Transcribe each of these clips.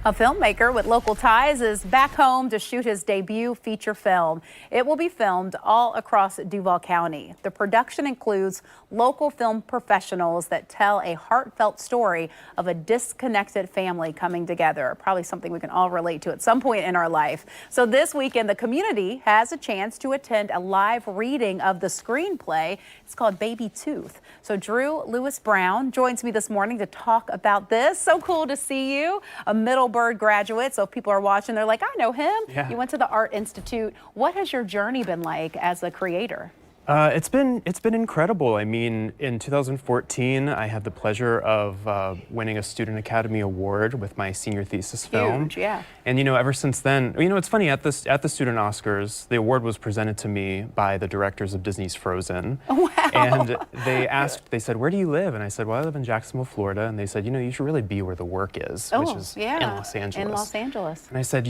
A filmmaker with local ties is back home to shoot his debut feature film. It will be filmed all across Duval County. The production includes local film professionals that tell a heartfelt story of a disconnected family coming together. Probably something we can all relate to at some point in our life. So this weekend, the community has a chance to attend a live reading of the screenplay. It's called Baby Tooth. So Drew Lewis Brown joins me this morning to talk about this. So cool to see you. A Middleburg graduate. So if people are watching, they're like, I know him. Yeah. You went to the Art Institute. What has your journey been like as a creator? It's been incredible. I mean, in 2014, I had the pleasure of winning a Student Academy Award with my senior thesis film. Huge, yeah. And ever since then, it's funny, at the Student Oscars, the award was presented to me by the directors of Disney's Frozen. Wow. And they said, where do you live? And I said, well, I live in Jacksonville, Florida. And they said, you should really be where the work is, which is in Los Angeles. In Los Angeles. And I said,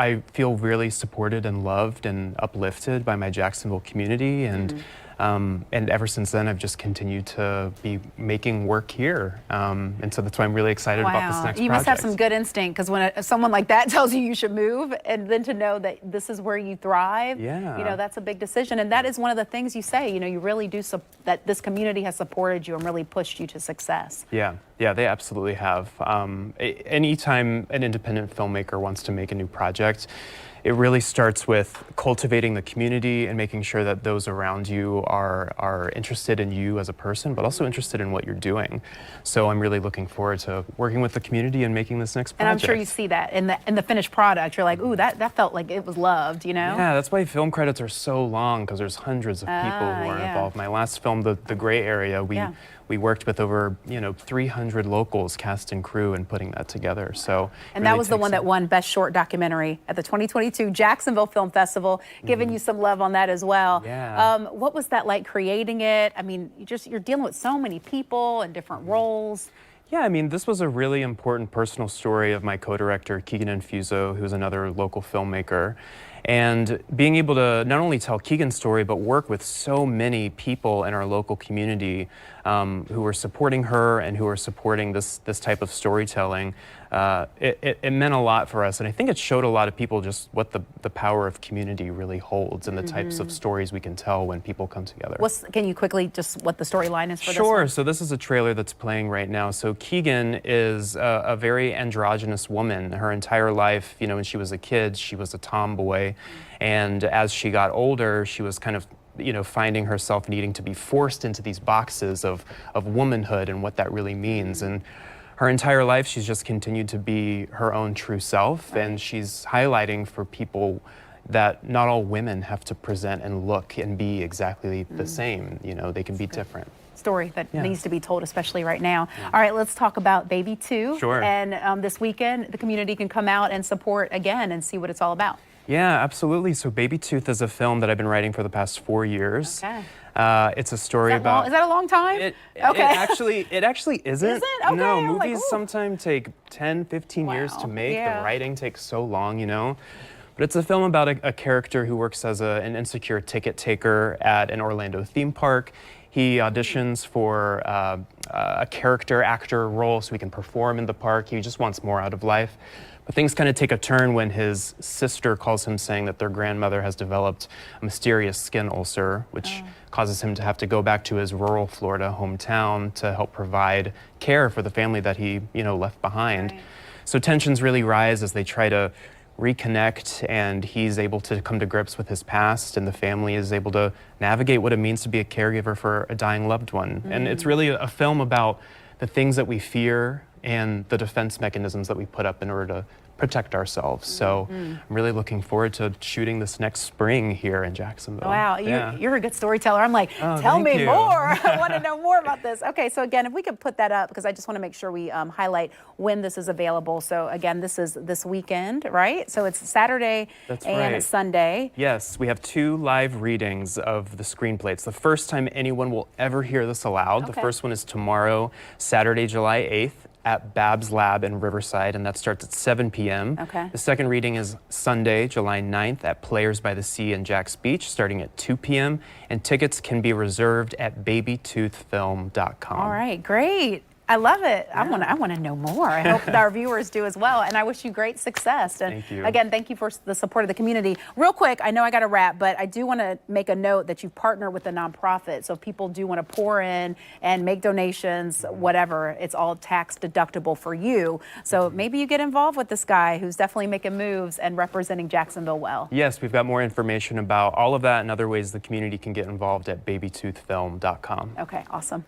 I feel really supported and loved and uplifted by my Jacksonville community, and ever since then I've just continued to be making work here, and so that's why I'm really excited about this next project. You must have some good instinct, because when someone like that tells you should move, and then to know that this is where you thrive, that's a big decision. And that is one of the things you say, you really do, that this community has supported you and really pushed you to success. Yeah, they absolutely have. Anytime an independent filmmaker wants to make a new project, it really starts with cultivating the community and making sure that those around you are interested in you as a person, but also interested in what you're doing. So I'm really looking forward to working with the community and making this next project. And I'm sure you see that in the finished product. You're like, ooh, that felt like it was loved, Yeah, that's why film credits are so long, because there's hundreds of people who are involved. My last film, The Gray Area, we worked with over 300 locals, cast and crew, in putting that together. So and that was the one that won Best Short Documentary at the 2022 Jacksonville Film Festival, giving you some love on that as well. Yeah. What was that like creating it? I mean, you're dealing with so many people and different roles. Yeah, I mean, this was a really important personal story of my co-director, Keegan Infuso, who's another local filmmaker. And being able to not only tell Keegan's story, but work with so many people in our local community who are supporting her and who are supporting this type of storytelling, it meant a lot for us. And I think it showed a lot of people just what the power of community really holds, and the types of stories we can tell when people come together. Can you quickly just what the storyline is for this Sure. one? So this is a trailer that's playing right now. So Keegan is a very androgynous woman. Her entire life, when she was a kid, she was a tomboy. And as she got older, she was kind of finding herself needing to be forced into these boxes of womanhood and what that really means. And her entire life, she's just continued to be her own true self. And she's highlighting for people that not all women have to present and look and be exactly the same. They can be different. Story that needs to be told, especially right now. All right, let's talk about Baby Tooth. Sure. And this weekend, the community can come out and support again and see what it's all about. Yeah, absolutely. So Baby Tooth is a film that I've been writing for the past 4 years. Okay. It's a story about... Is that a long time? It actually isn't. Is it? Okay, No, I'm movies like, sometimes take 10, 15 years to make. Yeah. The writing takes so long, But it's a film about a character who works as an insecure ticket taker at an Orlando theme park. He auditions for a character actor role so he can perform in the park. He just wants more out of life. But things kind of take a turn when his sister calls him, saying that their grandmother has developed a mysterious skin ulcer, which causes him to have to go back to his rural Florida hometown to help provide care for the family that he, left behind. Right. So tensions really rise as they try to reconnect, and he's able to come to grips with his past, and the family is able to navigate what it means to be a caregiver for a dying loved one. And it's really a film about the things that we fear and the defense mechanisms that we put up in order to protect ourselves. So I'm really looking forward to shooting this next spring here in Jacksonville. Wow, you're a good storyteller. I'm like, tell me more. I want to know more about this. Okay, so again, if we could put that up, because I just want to make sure we highlight when this is available. So again, this is this weekend, right? So it's Saturday and Sunday. Yes, we have 2 live readings of the screenplay. It's the first time anyone will ever hear this aloud. The first one is tomorrow, Saturday, July 8th. At Babs Lab in Riverside, and that starts at 7 p.m. Okay. The second reading is Sunday, July 9th at Players by the Sea in Jax Beach, starting at 2 p.m. And tickets can be reserved at babytoothfilm.com. All right, great. I love it. I want to know more. I hope that our viewers do as well. And I wish you great success. And Thank you. again, thank you for the support of the community. Real quick, I know I got to wrap, but I do want to make a note that you partner with a nonprofit. So if people do want to pour in and make donations, whatever, it's all tax deductible for you. So maybe you get involved with this guy who's definitely making moves and representing Jacksonville well. Yes, we've got more information about all of that and other ways the community can get involved at babytoothfilm.com. Okay, awesome.